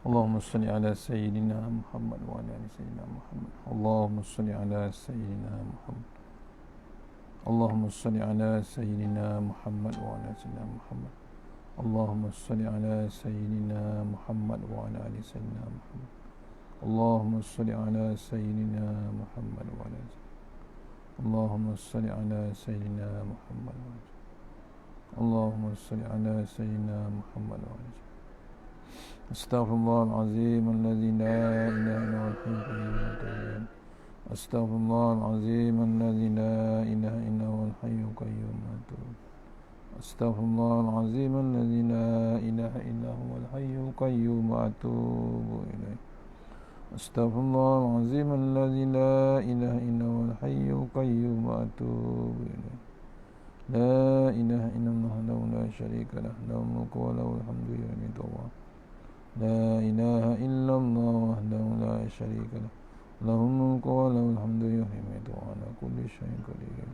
اللهم صل على سيدنا محمد وعلى آل سيدنا محمد. اللهم صل على سيدنا محمد. اللهم صل على سيدنا محمد وعلى سيدنا محمد. اللهم صل على سيدنا محمد وعلى آل سيدنا محمد. اللهم صل على سيدنا محمد وعلى آل اللهم صل على سيدنا محمد وعلى اللهم صل على سيدنا محمد وعلى أستغفر الله العظيم الذي لا إله إلا هو الحي القيوم. أستغفر الله العظيم الذي لا إله إلا هو الحي القيوم. أستغفر الله العظيم الذي لا إله إلا هو الحي القيوم وأتوب إليه. أستغفر الله العظيم الذي لا إله إلا هو الحي القيوم وأتوب إليه. لا إله إلا الله وحده لا شريك له له الملك وله الحمد يوم الدين. لا إله إلا الله وحده لا شريك له له الملك وله الحمد يحيي وعلى كل شيء قدير.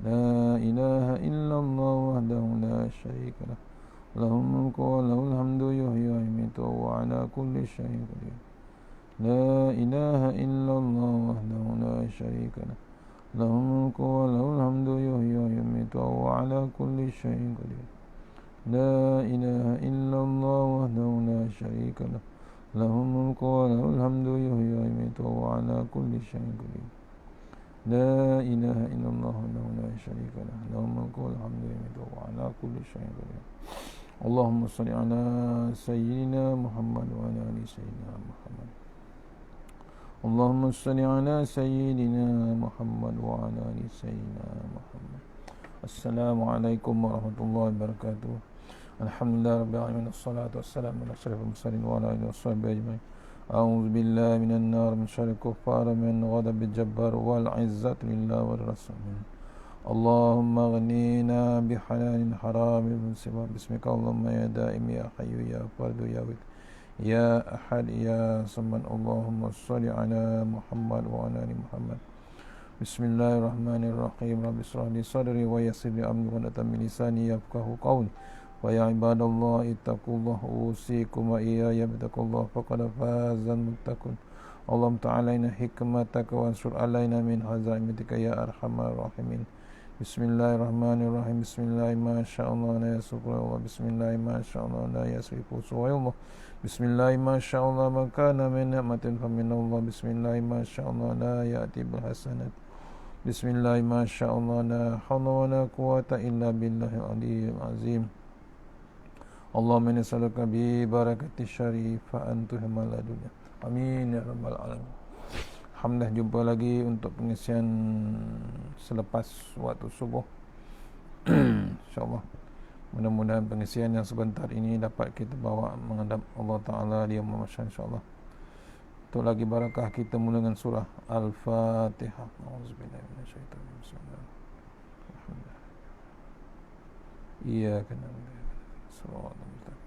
لا إله إلا الله وحده لا شريك له له الملك وله الحمد يحيي ويميت وعلى كل شيء قدير. لا إله إلا الله وحده لا شريك له له الملك وله الحمد يحيي ويميت وعلى كل شيء قدير. لا إله إلا الله وحده لا شريك له له الملك وله الحمد يحيي ويميت وعلى كل شيء قدير. لا إله إلا الله وحده لا شريك له له الملك والحمد يميت وعلى كل شيء قدير. اللهم صل على سيدنا محمد وعلى آل سيدنا محمد. اللهم صل على سيدنا محمد وعلى آل سيدنا محمد. السلام عليكم ورحمة الله وبركاته. Alhamdulillah rabbil alamin, wassalatu wassalamu ala asyrafil mursalin wa ala alihi washabbihi ajma'in. A'udzu billahi minan nar min syarril kuffar min ghadabil jabbar wal 'izzatu lillahi war rasul. Allahumma ghnina bi halalin haramin min siwa bismika Allahumma ya daim ya hayyu ya fardu ya wid ya ahad ya samad. Allahumma shalli ala Muhammad wa ala ali Muhammad. Bismillahirrahmanirrahim. Rabbi shrah li sadri wa yassir li amri wa hlul 'uqdatam min lisani yafqahu qawli. Wa ya ibadallah ittaqullaha usikum wa iyaya bittaqullah faqad fazal muttaqun. Allahumma ta'alaina hikmataka wa ansur alaina min hazaimatika ya arhamar rahimin. Bismillahirrahmanirrahim. Bismillah ma sya'allah la yasrifu wa bismillah ma sya'allah la yasrifu suwayullah. Bismillah ma sya'allah ma kana min ni'matin fa minallah. Bismillah ma sya'allah la ya'ti bil hasanat. Bismillah ma sya'allah la hawla wa la quwwata illa billahil aliyyil azim. Allahumma inni as'aluka bi barakati syarifan tuhmal dunya. Amin ya rabbal alamin. Alhamdulillah, jumpa lagi untuk pengisian selepas waktu subuh. InsyaAllah mudah-mudahan pengisian yang sebentar ini dapat kita bawa menghadap Allah Ta'ala di Yaumul Mahsyar insyaAllah. Untuk lagi barakah kita mula dengan surah Al-Fatihah. A'udzubillahi minasyaitonir rajim. Bismillahirrahmanirrahim. Iyyaka na'budu wa iyyaka nasta'in.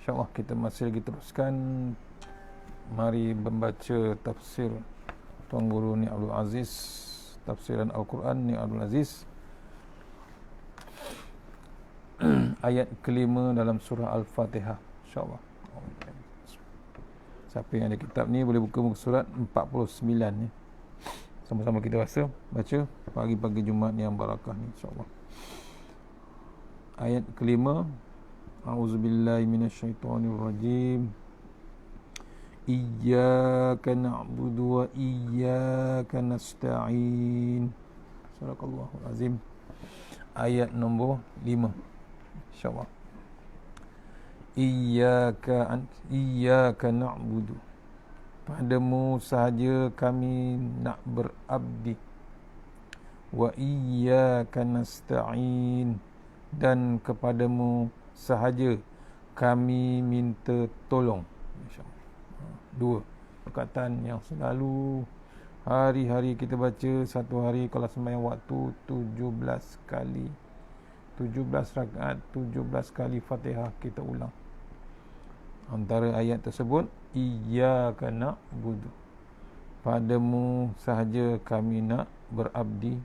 InsyaAllah kita masih lagi teruskan. Mari membaca tafsir Tuan Guru Ni Abdul Aziz, tafsiran Al-Quran Ni Abdul Aziz, ayat kelima dalam surah Al-Fatihah insyaAllah. Siapa yang ada kitab ni boleh buka muka surat 49 ni. Sama-sama kita baca pagi-pagi Jumaat yang barakah ni insyaAllah. Ayat kelima. A'udzubillahi minasyaitonirrajim. Iyyaka na'budu wa iyyaka nasta'in. Sadaqallahul azim. Ayat nombor 5 insyaAllah. Iyyaka na'budu, padamu sahaja kami nak berabdi. Wa iyyaka nasta'in, dan kepadamu sahaja kami minta tolong. Dua perkataan yang selalu hari-hari kita baca. Satu hari kalau sembahyang waktu 17 kali, 17 rakaat, 17 kali Fatihah kita ulang. Antara ayat tersebut, iyyaka na'budu, padamu sahaja kami nak berabdi,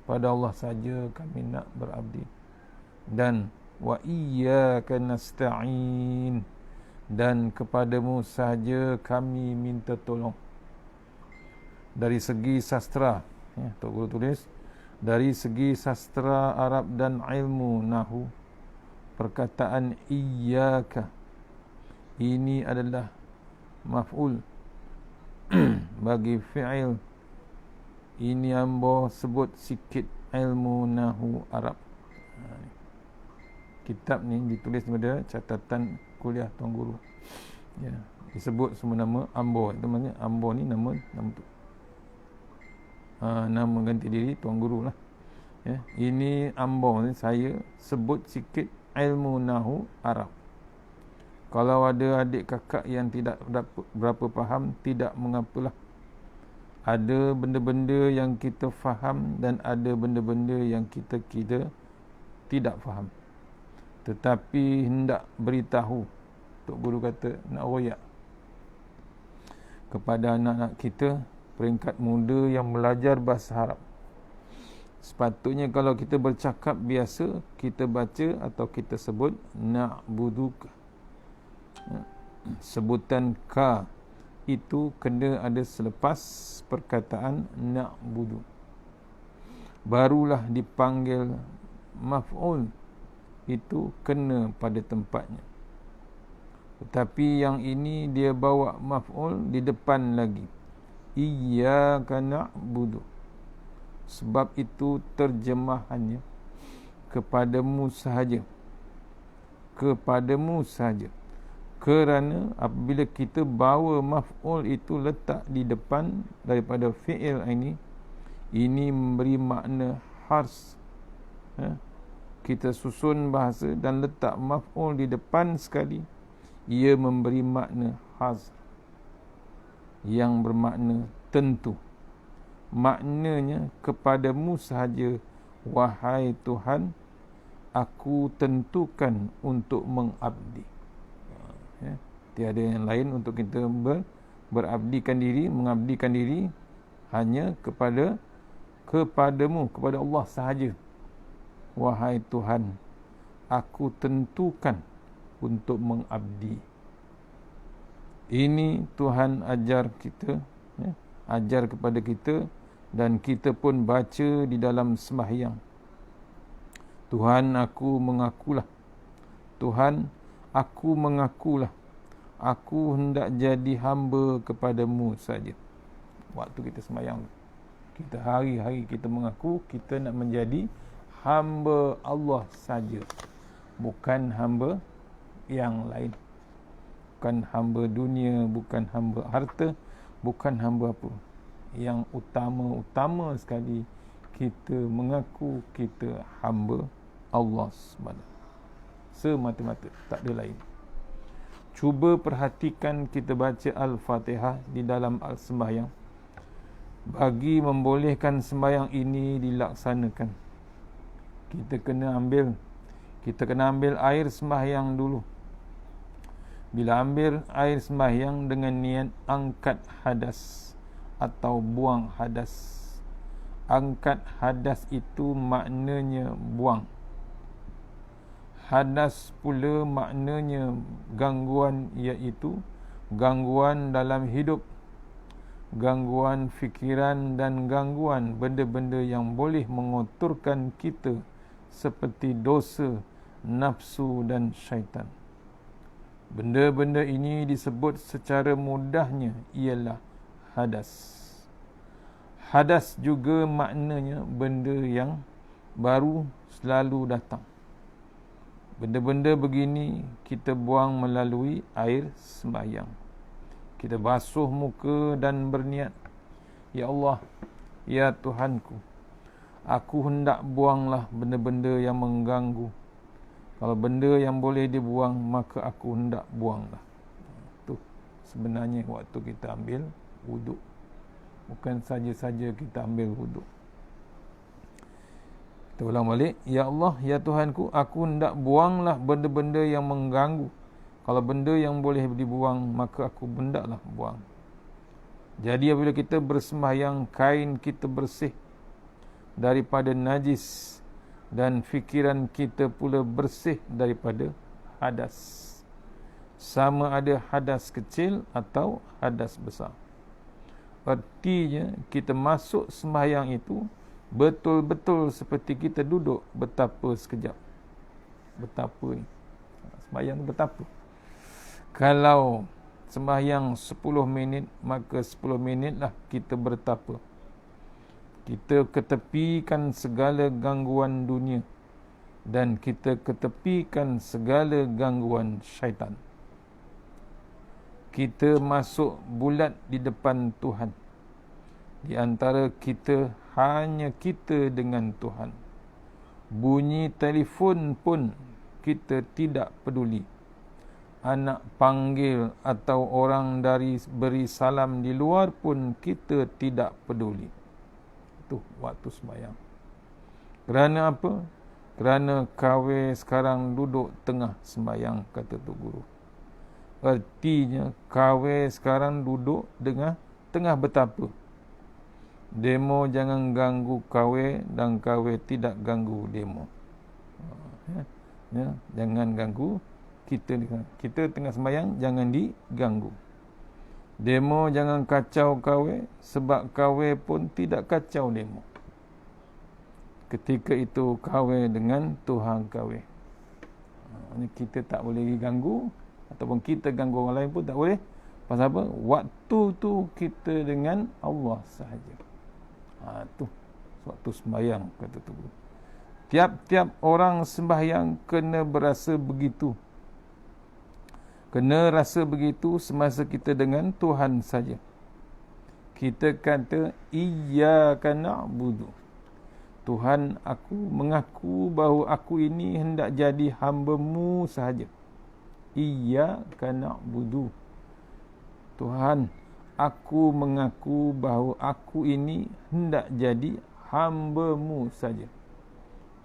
pada Allah saja kami nak berabdi. Dan wa iyyaka nasta'in, dan kepadamu sahaja kami minta tolong. Dari segi sastra, Tok Guru tulis, dari segi sastra Arab dan ilmu nahu, perkataan iyyaka ini adalah maf'ul bagi fi'il. Ini ambo sebut sikit ilmu nahu Arab. Kitab ni ditulis pada catatan kuliah Tuan Guru. Ya, disebut semua nama ambo. Itu maksudnya ambo ni nama tu. Nama ganti diri Tuan Guru lah. Ya, ini ambo ni saya sebut sikit ilmu nahu Arab. Kalau ada adik kakak yang tidak berapa faham, tidak mengapalah. Ada benda-benda yang kita faham dan ada benda-benda yang kita tidak faham. Tetapi hendak beritahu, Tok Guru kata nak royak kepada anak-anak kita peringkat muda yang belajar bahasa Arab. Sepatutnya kalau kita bercakap biasa, kita baca atau kita sebut na'buduka. Sebutan ka itu kena ada selepas perkataan na'budu, barulah dipanggil maf'ul, itu kena pada tempatnya. Tetapi yang ini dia bawa maf'ul di depan lagi, iyyaka na'budu. Sebab itu terjemahannya kepadamu sahaja, kepadamu sahaja. Kerana apabila kita bawa maf'ul itu letak di depan daripada fi'il ini memberi makna hars. Kita susun bahasa dan letak maf'ul di depan sekali, ia memberi makna hars yang bermakna tentu. Maknanya kepadamu sahaja, wahai Tuhan, aku tentukan untuk mengabdi. Tiada yang lain untuk kita berabdikan diri, mengabdikan diri hanya kepadamu, kepada Allah sahaja. Wahai Tuhan, aku tentukan untuk mengabdi. Ini Tuhan ajar kita, ajar kepada kita, dan kita pun baca di dalam sembahyang. Tuhan, aku mengakulah. Tuhan, aku mengakulah, aku hendak jadi hamba kepadamu saja. Waktu kita sembahyang, kita hari-hari kita mengaku kita nak menjadi hamba Allah saja, bukan hamba yang lain, bukan hamba dunia, bukan hamba harta, bukan hamba apa. Yang utama sekali, kita mengaku kita hamba Allah SWT semata-mata, tak ada lain. Cuba perhatikan kita baca Al-Fatihah di dalam sembahyang. Bagi membolehkan sembahyang ini dilaksanakan, kita kena ambil air sembahyang dulu. Bila ambil air sembahyang dengan niat angkat hadas atau buang hadas. Angkat hadas itu maknanya buang. Hadas pula maknanya gangguan, iaitu gangguan dalam hidup, gangguan fikiran dan gangguan benda-benda yang boleh mengotorkan kita seperti dosa, nafsu dan syaitan. Benda-benda ini disebut secara mudahnya ialah hadas. Hadas juga maknanya benda yang baru selalu datang. Benda-benda begini kita buang melalui air sembahyang. Kita basuh muka dan berniat, ya Allah, ya Tuhanku, aku hendak buanglah benda-benda yang mengganggu. Kalau benda yang boleh dibuang, maka aku hendak buanglah. Itu sebenarnya waktu kita ambil wuduk. Bukan saja-saja kita ambil wuduk. Kita ulang balik. Ya Allah, ya Tuhanku, aku hendak buanglah benda-benda yang mengganggu. Kalau benda yang boleh dibuang, maka aku hendaklah buang. Jadi apabila kita bersembahyang, kain kita bersih daripada najis dan fikiran kita pula bersih daripada hadas. Sama ada hadas kecil atau hadas besar. Artinya kita masuk sembahyang itu betul-betul seperti kita duduk bertapa sekejap. Bertapa ni. Sembahyang tu bertapa. Kalau sembahyang 10 minit, maka 10 minitlah kita bertapa. Kita ketepikan segala gangguan dunia dan kita ketepikan segala gangguan syaitan. Kita masuk bulat di depan Tuhan. Di antara kita, hanya kita dengan Tuhan. Bunyi telefon pun kita tidak peduli. Anak panggil atau orang dari beri salam di luar pun kita tidak peduli. Itu waktu sembahyang. Kerana apa? Kerana kawin sekarang duduk tengah sembahyang, kata Tok Guru. Artinya kawin sekarang duduk tengah bertapa. Demo jangan ganggu kawin dan kawin tidak ganggu demo. Jangan ganggu kita tengah sembahyang, jangan diganggu. Demo jangan kacau kawin, sebab kawin pun tidak kacau demo. Ketika itu kawin dengan Tuhan kawin. Kita tak boleh diganggu, ataupun kita ganggu orang lain pun tak boleh. Pasal apa? Waktu tu kita dengan Allah sahaja. Tu waktu sembahyang, kata tu. Tiap-tiap orang sembahyang kena berasa begitu. Kena rasa begitu semasa kita dengan Tuhan saja. Kita kata, iyyaka na'budu. Tuhan, aku mengaku bahawa aku ini hendak jadi hamba-Mu sahaja. Iyyaka na'budu. Tuhan, aku mengaku bahawa aku ini hendak jadi hamba-Mu saja.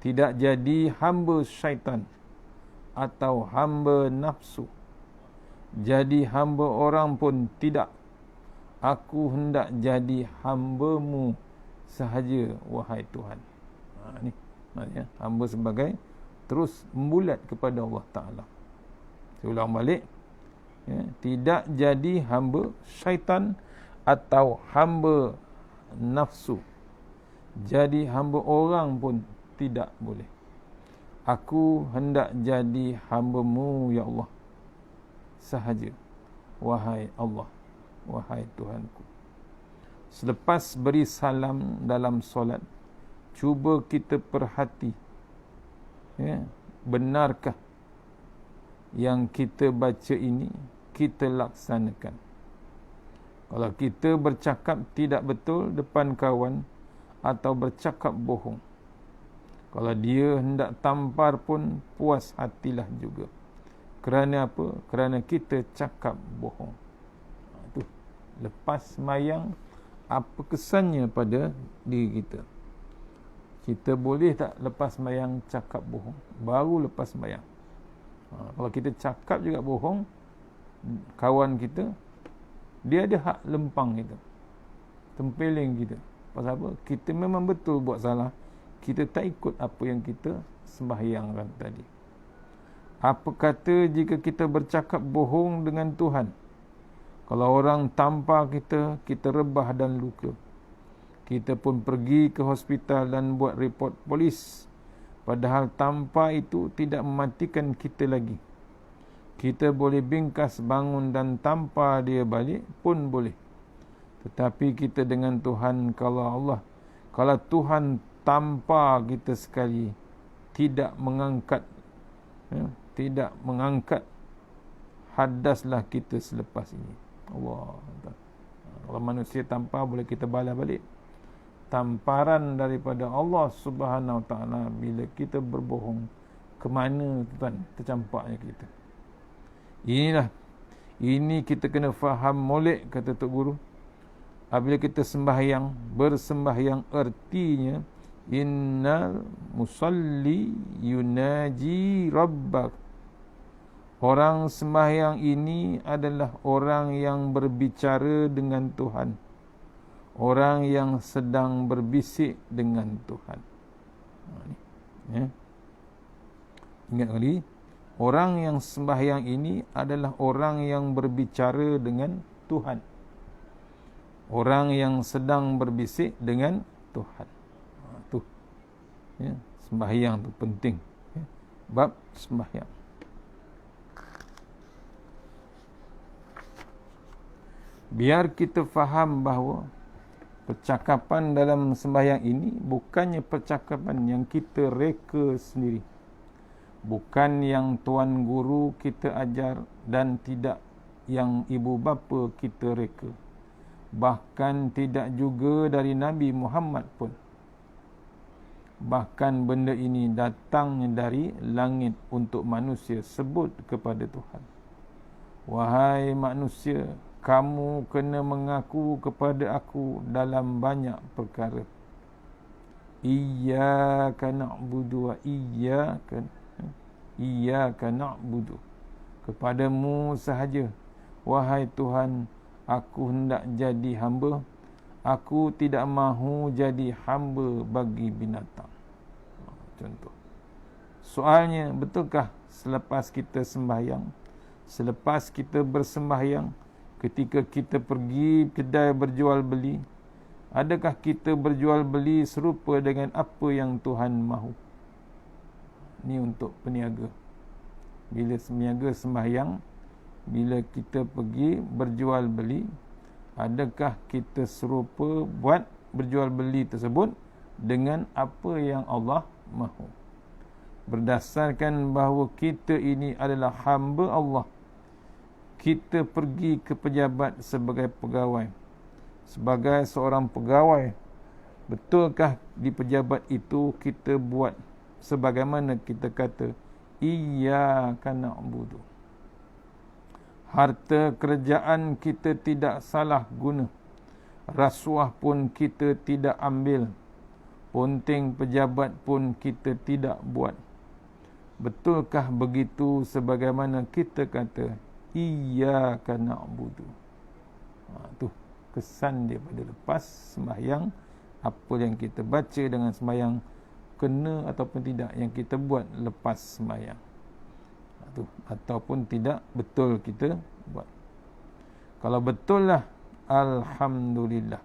Tidak jadi hamba syaitan atau hamba nafsu. Jadi hamba orang pun tidak. Aku hendak jadi hamba-Mu sahaja, wahai Tuhan. Ni maknanya hamba sebagai terus membulat kepada Allah Ta'ala. Saya ulang balik. Tidak jadi hamba syaitan atau hamba nafsu. Jadi hamba orang pun tidak boleh. Aku hendak jadi hamba-Mu, ya Allah, sahaja, wahai Allah, wahai Tuhanku. Selepas beri salam dalam solat, cuba kita perhati, benarkah yang kita baca ini kita laksanakan? Kalau kita bercakap tidak betul depan kawan atau bercakap bohong, kalau dia hendak tampar pun puas hatilah juga. Kerana apa? Kerana kita cakap bohong. Itu lepas sembahyang, apa kesannya pada diri kita? Kita boleh tak lepas sembahyang cakap bohong? Baru lepas sembahyang. Kalau kita cakap juga bohong, kawan kita, dia ada hak lempang kita, tempeling kita. Pasal apa? Kita memang betul buat salah. Kita tak ikut apa yang kita sembahyangkan tadi. Apa kata jika kita bercakap bohong dengan Tuhan? Kalau orang tampar kita, kita rebah dan luka. Kita pun pergi ke hospital dan buat report polis. Padahal tampar itu tidak mematikan kita lagi. Kita boleh bingkas bangun dan tampar dia balik pun boleh. Tetapi kita dengan Tuhan, kalau Tuhan tampar kita sekali, tidak mengangkat hadaslah kita selepas ini. Allah. Kalau manusia tampar, boleh kita balas balik. Tamparan daripada Allah Subhanahu Wa Taala bila kita berbohong, ke mana tuan tercampaknya kita. Ini kita kena faham molek, kata Tok Guru. Apabila kita bersembahyang artinya innal musalli yunaji rabbak. Orang sembahyang ini adalah orang yang berbicara dengan Tuhan. Orang yang sedang berbisik dengan Tuhan. Ya. Ingat kali, orang yang sembahyang ini adalah orang yang berbicara dengan Tuhan. Orang yang sedang berbisik dengan Tuhan. Tu. Ya, sembahyang tu penting. Ya. Bab sembahyang. Biar kita faham bahawa percakapan dalam sembahyang ini bukannya percakapan yang kita reka sendiri. Bukan yang tuan guru kita ajar dan tidak yang ibu bapa kita reka. Bahkan tidak juga dari Nabi Muhammad pun. Bahkan benda ini datang dari langit untuk manusia sebut kepada Tuhan. Wahai manusia, kamu kena mengaku kepada aku dalam banyak perkara. Iyyaka na'budu wa iyyaka na'budu. Kepadamu sahaja, wahai Tuhan, aku hendak jadi hamba. Aku tidak mahu jadi hamba bagi binatang. Contoh. Soalnya, betulkah selepas kita sembahyang, selepas kita bersembahyang, ketika kita pergi kedai berjual beli, adakah kita berjual beli serupa dengan apa yang Tuhan mahu? Ini untuk peniaga. Bila peniaga sembahyang, bila kita pergi berjual beli, adakah kita serupa buat berjual beli tersebut dengan apa yang Allah mahu? Berdasarkan bahawa kita ini adalah hamba Allah, kita pergi ke pejabat sebagai pegawai. Sebagai seorang pegawai, betulkah di pejabat itu kita buat sebagaimana kita kata iyyaka na'budu? Harta kerajaan kita tidak salah guna. Rasuah pun kita tidak ambil. Ponteng pejabat pun kita tidak buat. Betulkah begitu sebagaimana kita kata iyyaka na'budu? Tu kesan dia pada lepas sembahyang, apa yang kita baca dengan sembahyang kena ataupun tidak yang kita buat lepas sembahyang. Tu ataupun tidak betul kita buat. Kalau betul lah, alhamdulillah.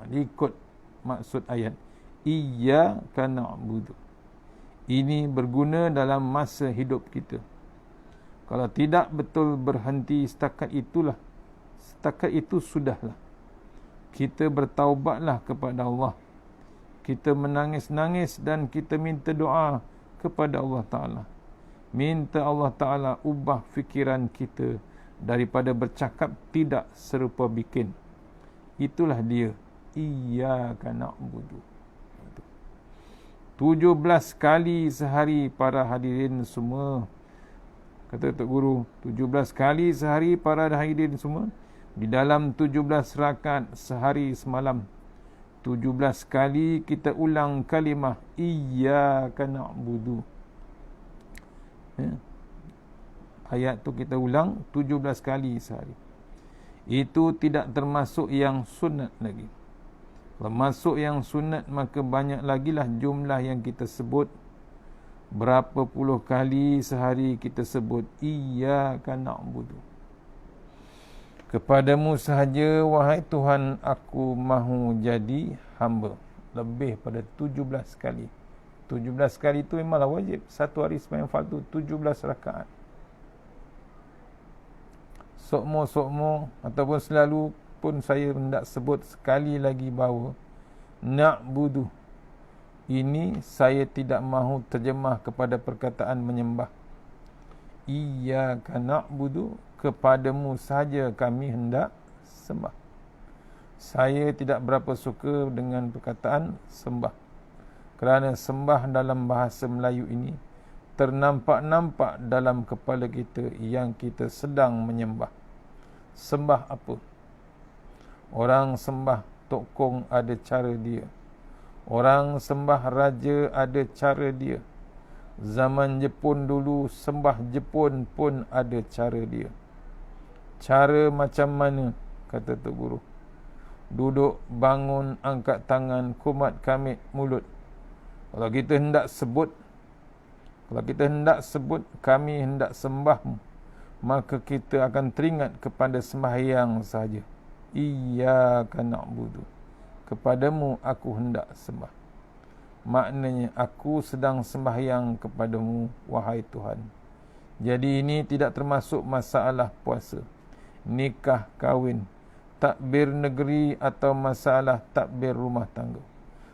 Ikut maksud ayat iyyaka na'budu. Ini berguna dalam masa hidup kita. Kalau tidak betul berhenti setakat itulah. Setakat itu sudahlah. Kita bertaubatlah kepada Allah. Kita menangis-nangis dan kita minta doa kepada Allah Ta'ala. Minta Allah Ta'ala ubah fikiran kita daripada bercakap tidak serupa bikin. Itulah dia. Iyyaka na'budu. 17 kali sehari para hadirin semua. Kata Tok Guru, 17 kali sehari para hadirin semua. Di dalam 17 rakaat sehari semalam. 17 kali kita ulang kalimah iyyaka na'budu. Ya. Ayat tu kita ulang 17 kali sehari. Itu tidak termasuk yang sunat lagi. Kalau masuk yang sunat, maka banyak lagi lah jumlah yang kita sebut. Berapa puluh kali sehari kita sebut iyyaka na'budu. Kepadamu sahaja, wahai Tuhan, aku mahu jadi hamba. Lebih pada 17 kali. 17 kali itu memanglah wajib. Satu hari sembahyang fardu 17 rakaat. Sokmo ataupun selalu pun saya hendak sebut sekali lagi bahawa na'budu ini saya tidak mahu terjemah kepada perkataan menyembah. Iyyaka na'budu, kepadamu sahaja kami hendak sembah. Saya tidak berapa suka dengan perkataan sembah. Kerana sembah dalam bahasa Melayu ini ternampak-nampak dalam kepala kita yang kita sedang menyembah. Sembah apa? Orang sembah Tok Kong ada cara dia. Orang sembah raja ada cara dia. Zaman Jepun dulu, sembah Jepun pun ada cara dia. Cara macam mana? Kata Tok Guru. Duduk, bangun, angkat tangan, kumat kamit mulut. Kalau kita hendak sebut, kami hendak sembahmu, maka kita akan teringat kepada sembahyang sahaja. Iyyaka na'budu, kepadamu aku hendak sembah. Maknanya aku sedang sembahyang kepadamu, wahai Tuhan. Jadi ini tidak termasuk masalah puasa, nikah, kahwin, takbir negeri atau masalah takbir rumah tangga.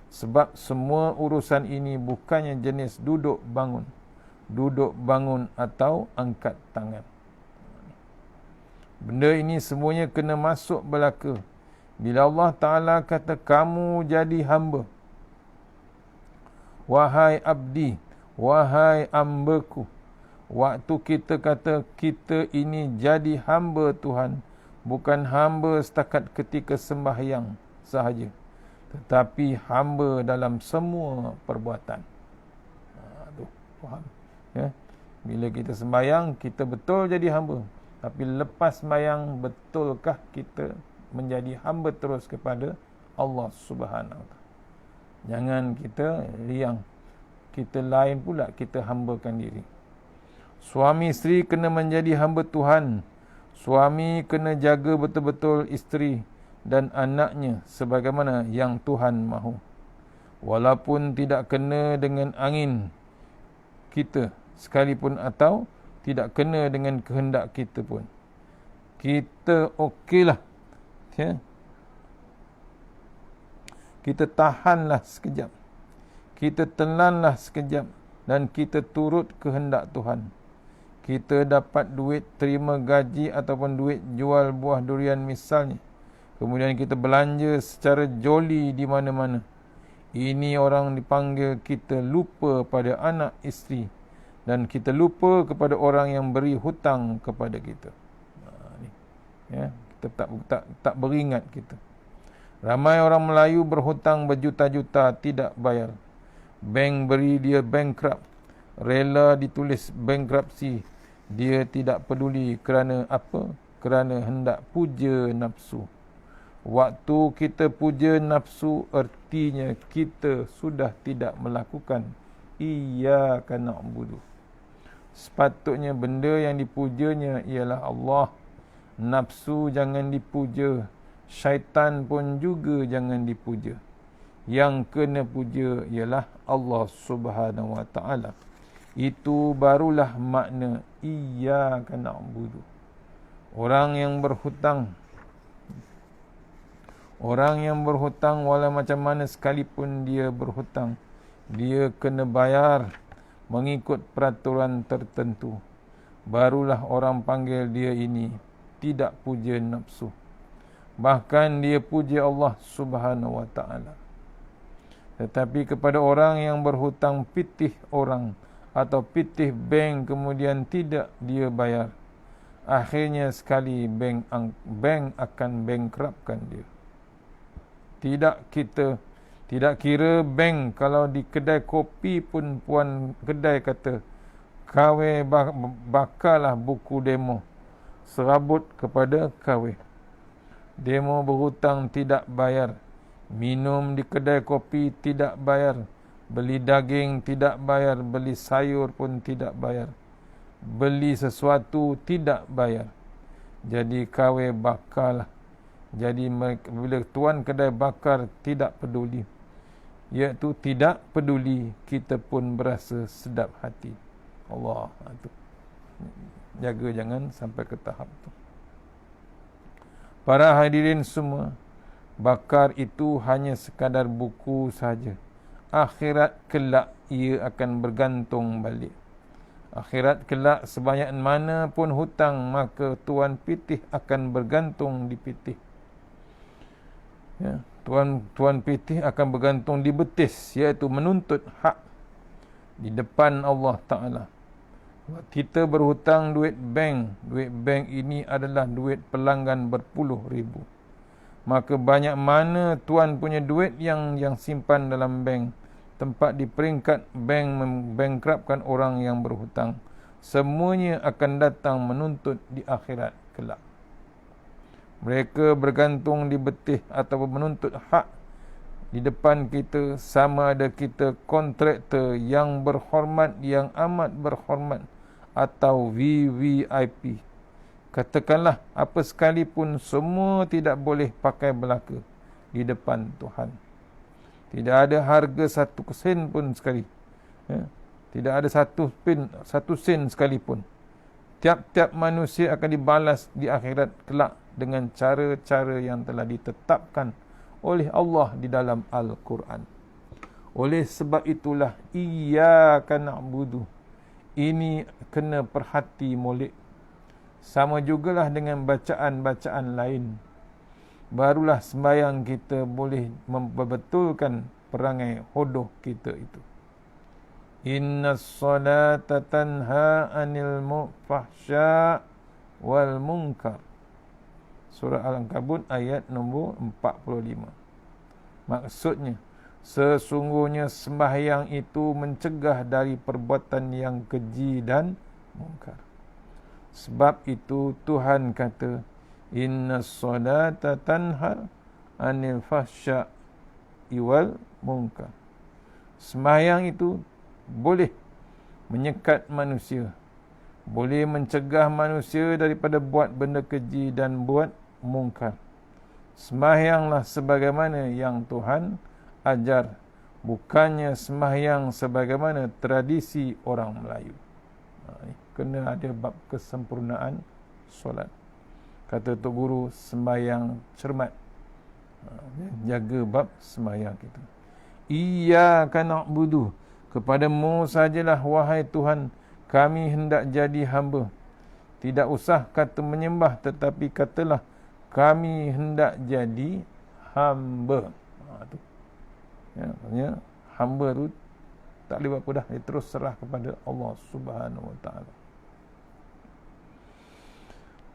Sebab semua urusan ini bukannya jenis duduk bangun atau angkat tangan. Benda ini semuanya kena masuk belaka bila Allah Ta'ala kata kamu jadi hamba. Wahai abdi, wahai ambaku. Waktu kita kata kita ini jadi hamba Tuhan, bukan hamba setakat ketika sembahyang sahaja, tetapi hamba dalam semua perbuatan. Faham? Ya? Bila kita sembahyang, kita betul jadi hamba. Tapi lepas sembahyang, betulkah kita menjadi hamba terus kepada Allah Subhanahu Wa Taala? Jangan kita riang, kita lain pula kita hambakan diri. Suami isteri kena menjadi hamba Tuhan. Suami kena jaga betul-betul isteri dan anaknya sebagaimana yang Tuhan mahu. Walaupun tidak kena dengan angin kita sekalipun atau tidak kena dengan kehendak kita pun, kita okeylah, ya? Kita tahanlah sekejap, kita telanlah sekejap, dan kita turut kehendak Tuhan. Kita dapat duit terima gaji ataupun duit jual buah durian misalnya, kemudian kita belanja secara joli di mana-mana. Ini orang dipanggil kita lupa pada anak isteri, dan kita lupa kepada orang yang beri hutang kepada kita. Ya, kita tak beringat kita. Ramai orang Melayu berhutang berjuta-juta tidak bayar. Bank beri dia bankrupt, rela ditulis bankruptcy. Dia tidak peduli kerana apa? Kerana hendak puja nafsu. Waktu kita puja nafsu, artinya kita sudah tidak melakukan iyyaka na'budu. Sepatutnya benda yang dipujanya ialah Allah. Nafsu jangan dipuja, syaitan pun juga jangan dipuja. Yang kena puja ialah Allah Subhanahu Wa Taala. Itu barulah makna iyyaka na'budu. Orang yang berhutang, walau macam mana sekalipun dia berhutang, dia kena bayar mengikut peraturan tertentu. Barulah orang panggil dia ini tidak puja nafsu. Bahkan dia puja Allah Subhanahu Wa Taala. Tetapi kepada orang yang berhutang pitih orang atau pitih bank kemudian tidak dia bayar, akhirnya sekali bank akan bankruptkan dia. Tidak kira bank, kalau di kedai kopi pun puan kedai kata kawe bakalah buku demo, serabut kepada kawe. Demo berhutang tidak bayar, minum di kedai kopi tidak bayar, beli daging tidak bayar, beli sayur pun tidak bayar, beli sesuatu tidak bayar. Jadi kawe bakalah. Jadi bila tuan kedai bakar tidak peduli, iaitu tidak peduli, kita pun berasa sedap hati. Allah tu. Jaga jangan sampai ke tahap tu. Para hadirin semua, bakar itu hanya sekadar buku saja. Akhirat kelak ia akan bergantung balik. Akhirat kelak sebanyak mana pun hutang, maka tuan pitih akan bergantung di pitih. Ya, tuan pitih akan bergantung di betis, iaitu menuntut hak di depan Allah Ta'ala. Kita berhutang duit bank ini adalah duit pelanggan berpuluh ribu. Maka banyak mana tuan punya duit yang simpan dalam bank, tempat di peringkat bank membangkrupkan orang yang berhutang. Semuanya akan datang menuntut di akhirat kelak. Mereka bergantung di betih atau menuntut hak di depan kita, sama ada kita kontraktor yang berhormat, yang amat berhormat, atau VVIP. Katakanlah apa sekalipun, semua tidak boleh pakai belaka di depan Tuhan. Tidak ada harga satu sen pun sekali. Tidak ada satu sen sekalipun. Tiap-tiap manusia akan dibalas di akhirat kelak dengan cara-cara yang telah ditetapkan oleh Allah di dalam Al-Quran. Oleh sebab itulah, iyyaka na'budu, ini kena perhati molek. Sama jugalah dengan bacaan-bacaan lain. Barulah sembahyang kita boleh membetulkan perangai hodoh kita itu. Innas salata tanha anil fahsya wal munkar. Surah Al-Ankabut ayat nombor 45. Maksudnya, sesungguhnya sembahyang itu mencegah dari perbuatan yang keji dan mungkar. Sebab itu Tuhan kata, innas salata tanha anil fahsya wal munkar. Sembahyang itu boleh menyekat manusia, boleh mencegah manusia daripada buat benda keji dan buat mungkar. Sembahyanglah sebagaimana yang Tuhan ajar, bukannya sembahyang sebagaimana tradisi orang Melayu. Kena ada bab kesempurnaan solat. Kata Tok Guru, sembahyang cermat. Jaga bab sembahyang kita. Iyyaka na'budu, kepadamu sajalah wahai Tuhan kami hendak jadi hamba. Tidak usah kata menyembah, tetapi katalah kami hendak jadi hamba. Tu. Ya, maksudnya hamba tu tak boleh buat apa dah, dia terus serah kepada Allah Subhanahu Wa Taala.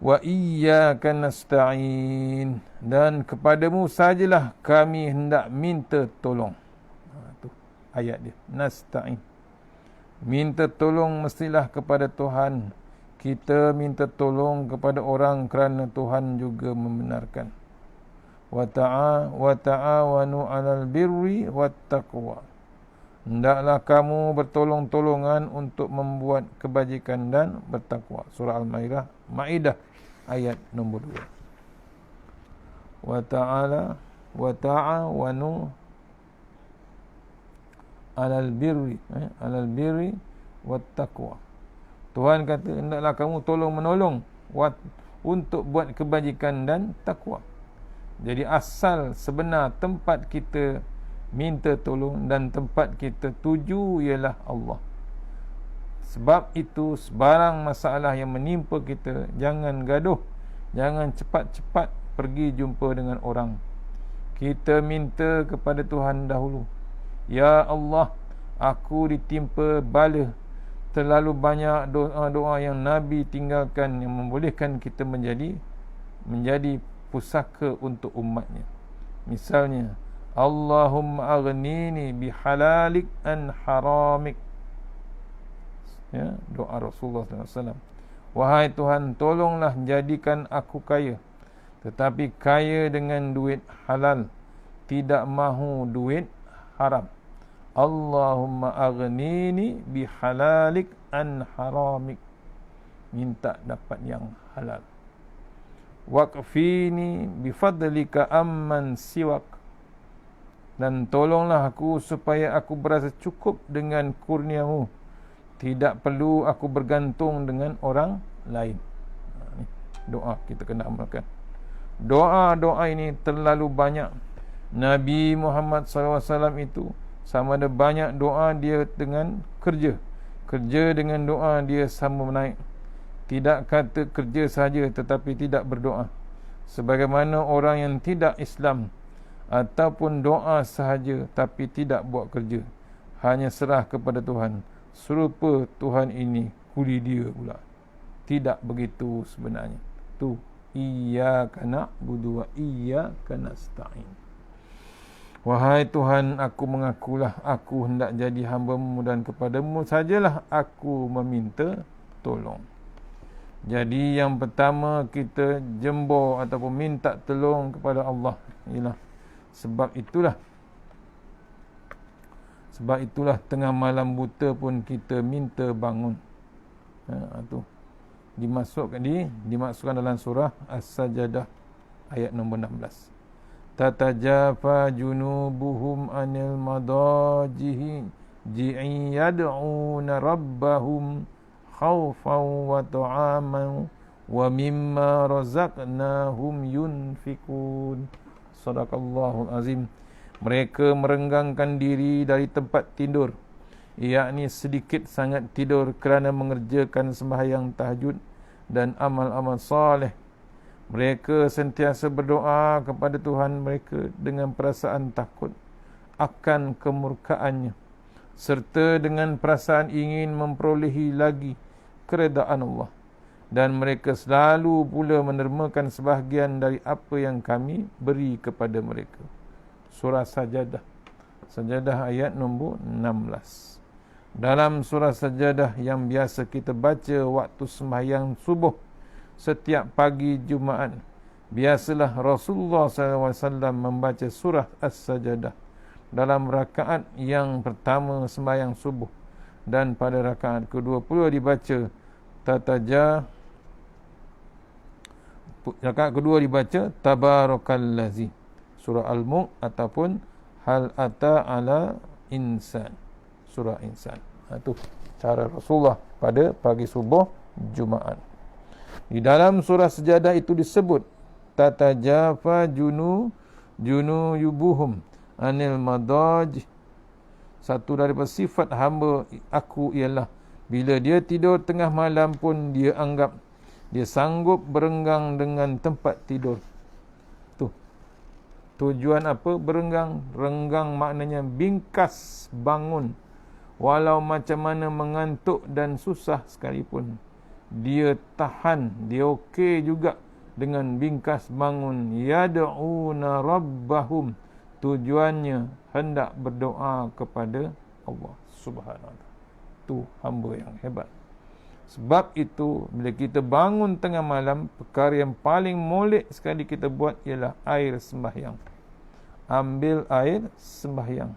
Wa iyyaka nasta'in, dan kepadamu sajalah kami hendak minta tolong. Tu ayat dia, nasta'in. Minta tolong mestilah kepada Tuhan. Kita minta tolong kepada orang kerana Tuhan juga membenarkan. Wa ta'awanu 'alal birri wat taqwa. Hendaklah kamu bertolong-tolongan untuk membuat kebajikan dan bertakwa. Surah Al-Maidah ayat nombor 2. Wa ta'awanu 'alal birri wat taqwa. Tuhan kata, hendaklah kamu tolong-menolong untuk buat kebajikan dan takwa. Jadi asal sebenar tempat kita minta tolong dan tempat kita tuju ialah Allah. Sebab itu sebarang masalah yang menimpa kita, jangan gaduh, jangan cepat-cepat pergi jumpa dengan orang. Kita minta kepada Tuhan dahulu. Ya Allah, aku ditimpa bala. Terlalu banyak doa-doa yang Nabi tinggalkan yang membolehkan kita menjadi pusaka untuk umatnya. Misalnya, Allahumma aghnini bihalalik an haramik. Ya, doa Rasulullah SAW. Wahai Tuhan, tolonglah jadikan aku kaya, tetapi kaya dengan duit halal, tidak mahu duit haram. Allahumma aghnini bihalalik an haramik. Minta dapat yang halal. Waqfini bifadlika amman siwak. Dan tolonglah aku supaya aku berasa cukup dengan kurniamu. Tidak perlu aku bergantung dengan orang lain. Ini doa kita kena amalkan. Doa-doa ini terlalu banyak. Nabi Muhammad SAW itu sama ada banyak doa dia dengan kerja. Kerja dengan doa dia sama menaik. Tidak kata kerja saja tetapi tidak berdoa. Sebagaimana orang yang tidak Islam ataupun doa sahaja tapi tidak buat kerja, hanya serah kepada Tuhan. Serupa Tuhan ini kuli dia pula. Tidak begitu sebenarnya. Tu iyyaka na'budu wa iyyaka nasta'in. Wahai Tuhan, aku mengakulah aku hendak jadi hamba-Mu dan kepadamu sajalah aku meminta tolong. Jadi yang pertama kita jembor ataupun minta tolong kepada Allah ialah sebab itulah tengah malam buta pun kita minta bangun. Tu dimasukkan dalam surah As-Sajdah ayat nombor 16. Tatajafa junubuhum anil madajihi ji'i yad'una rabbahum khawfan wa ta'aman wa mimma razaqnahum yunfikun. Sadaqallahul azim. Mereka merenggangkan diri dari tempat tidur, yakni sedikit sangat tidur kerana mengerjakan sembahyang tahajud dan amal-amal soleh. Mereka sentiasa berdoa kepada Tuhan mereka dengan perasaan takut akan kemurkaannya, serta dengan perasaan ingin memperolehi lagi keredaan Allah. Dan mereka selalu pula mendermakan sebahagian dari apa yang kami beri kepada mereka. Surah Sajadah ayat nombor 16. Dalam surah Sajadah yang biasa kita baca waktu sembahyang subuh setiap pagi Jumaat, biasalah Rasulullah SAW membaca surah As-Sajdah dalam rakaat yang pertama sembahyang subuh, dan pada rakaat kedua pula dibaca Tabarakallazi, surah Al-Mulk ataupun Hal Ata Ala Insan, surah Insan. Itu cara Rasulullah pada pagi subuh Jumaat. Di dalam surah Sajadah itu disebut tatajafa junubuhum anil madaj. Satu daripada sifat hamba aku ialah bila dia tidur tengah malam pun dia anggap dia sanggup berenggang dengan tempat tidur. Tujuan apa berenggang? Renggang maknanya bingkas bangun. Walau macam mana mengantuk dan susah sekalipun, dia tahan, dia okey juga dengan bingkas bangun. Yad'una rabbahum, tujuannya hendak berdoa kepada Allah Subhanahu wa taala. Tu hamba yang hebat. Sebab itu bila kita bangun tengah malam, perkara yang paling molek sekali kita buat ialah air sembahyang. Ambil air sembahyang.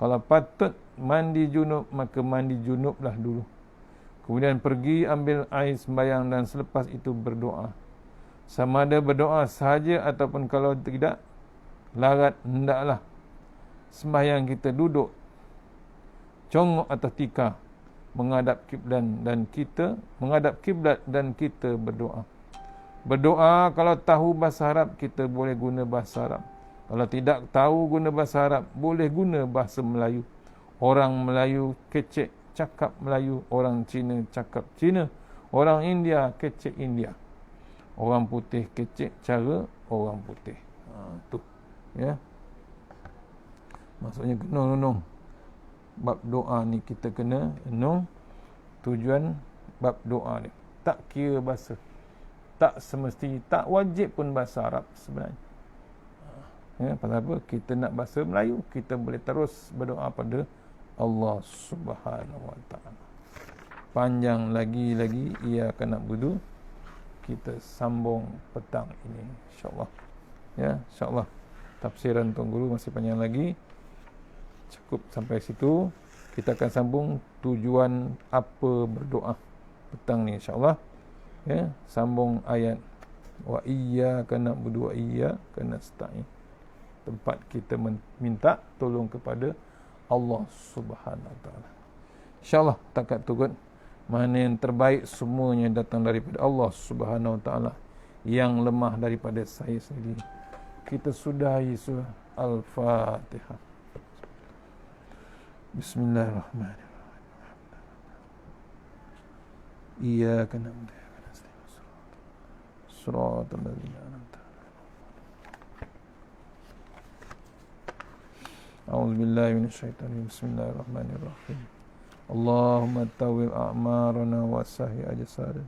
Kalau patut mandi junub, maka mandi junublah dulu. Kemudian pergi ambil air sembahyang dan selepas itu berdoa. Sama ada berdoa sahaja ataupun kalau tidak, larat hendaklah sembahyang kita duduk congok atau tikar menghadap kiblat dan kita berdoa. Berdoa kalau tahu bahasa Arab kita boleh guna bahasa Arab. Kalau tidak tahu guna bahasa Arab, boleh guna bahasa Melayu. Orang Melayu kecek cakap Melayu, orang Cina cakap Cina, orang India kecek India. Orang putih kecek cara orang putih. Tu ya. Maksudnya kena bab doa ni kita kena tujuan bab doa ni. Tak kira bahasa. Tak semesti, tak wajib pun bahasa Arab sebenarnya. Ya, pasal apa? Kita nak bahasa Melayu, kita boleh terus berdoa pada Allah Subhanahu wa taala. Panjang lagi ia akan nak budu. Kita sambung petang ini insya-Allah. Ya, insya-Allah. Tafsiran Tuan Guru masih panjang lagi. Cukup sampai situ. Kita akan sambung tujuan apa berdoa petang ni insya-Allah. Ya, sambung ayat wa iyyaka na'budu wa iyyaka nasta'in. Tempat kita minta tolong kepada Allah Subhanahu wa taala. Insya-Allah takat turut mana yang terbaik semuanya datang daripada Allah Subhanahu wa taala. Yang lemah daripada saya sendiri. Kita sudahi surah Al-Fatihah. Bismillahirrahmanirrahim. Iyyaka na'budu wa iyyaka nasta'in. Shiratal ladzina an'amta 'alaihim. A'udzu billahi minasyaitonir rajim. Bismillahirrahmanirrahim. Allahumma tawil a'marana wa sahih ajsadana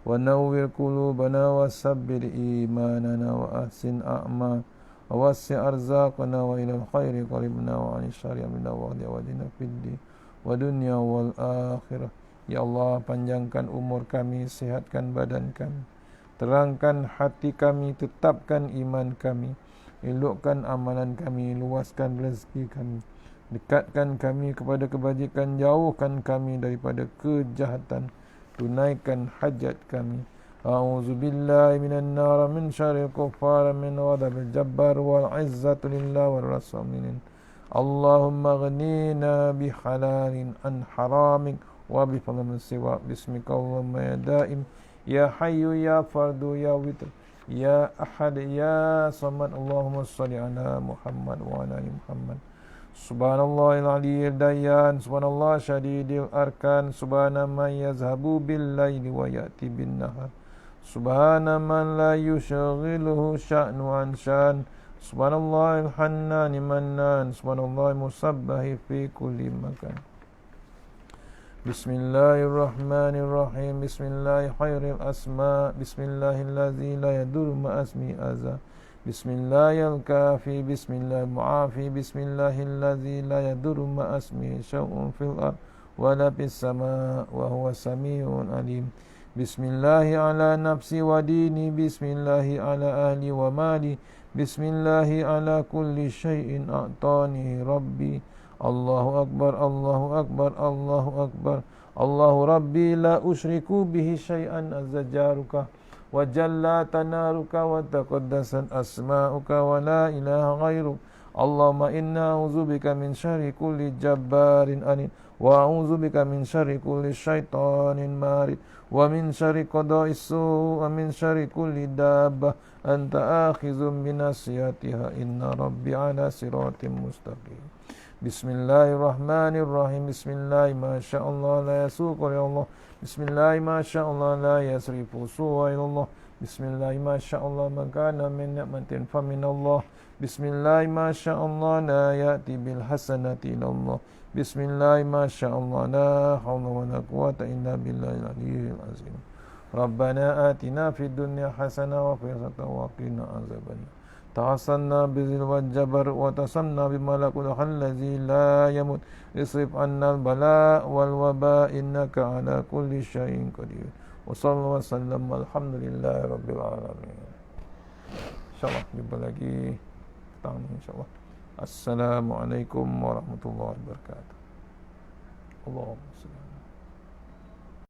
wa nawwir qulubana wa sabbir imanana wa ahsin a'ma ووسع أرزاقنا وإلى الخير قربنا وعن الشر أمنا وأهدنا في الدين ودنيا والآخرة. Ya Allah, panjangkan umur kami, sihatkan badan kami, terangkan hati kami, tetapkan iman kami, elokkan amalan kami, luaskan rezeki kami, dekatkan kami kepada kebajikan, jauhkan kami daripada kejahatan, tunaikan hajat kami. A'udzu billahi minan nar min syarril kuffar min ghadabil jabbar wal izzatu lillahi war rasulin. Allahumma ghnina bihalalin an haramik wa bifadlin siwa bismika Allahumma ya daim ya hayyu ya fardu ya witr ya ahad ya samad. Allahumma salli ala Muhammad wa ala ali Muhammad. Subhanallahil aliyyil dayyan, subhanallah syadidil arkan, subhana man yazhabu bil laili wa ya'ti bin nahar, subhana man la yushghiluhu sya'nu an syan, subhanallahil hannani mannan, subhanallahil musabbahi fi kulli makan. Bismillahirrahmanirrahim. Bismillahi khairil asma. Bismillahilladzi la yadurru ma'asmi azza. Bismillahil kafi. Bismillahil mu'afi. Bismillahilladzi la yadurru ma'asmi syai'un fil ard wa la fis sama' wa huwa samiun alim. Bismillahi ala nafsi wa dini. Bismillahi ala ahli wa mali. Bismillahi ala kulli syai'in a'tani rabbi. Allahu akbar, Allahu akbar, Allahu akbar. Allahu rabbi la usyriku bihi syai'an azza jaruka wa jalla tanaruka wa taqaddasat asma'uka wa la ilaha ghairuk. Allahumma inna a'udzubika min syarri kulli jabbarin anid wa a'udzubika min syarri kulli syaitanin marid wa min syarri qada'is su' wa min syarri kulli dabbah anta akhizum binasiyatiha inna rabbi ala siratim mustaqim. Bismillahirrahmanirrahim. Bismillahi masyaallah la yasuqu ya Allah. Bismillahi masyaallah la yasrifu su'a ila Allah. Bismillahi masyaallah man kana min ni'matin fa min Allah. Bismillahi masyaallah la ya'ti bil hasanati ila Allah. Bismillahi masyaallah la haula wa la quwwata illa billahil aliyyil azim. Rabbana atina fid dunya hasanah wa fil akhirati wa qina azabannar. Tahasanna bizil wajabar wa tasanna bimalakul allazi la yamut. Isrif anna al-bala wal waba innaka ala kulli syai'in qadir. Wa sallallahu wa sallam alhamdulillahi rabbil alamin. InsyaAllah jumpa lagi tahun ini insyaAllah. Assalamualaikum warahmatullahi wabarakatuh. Allahumma salli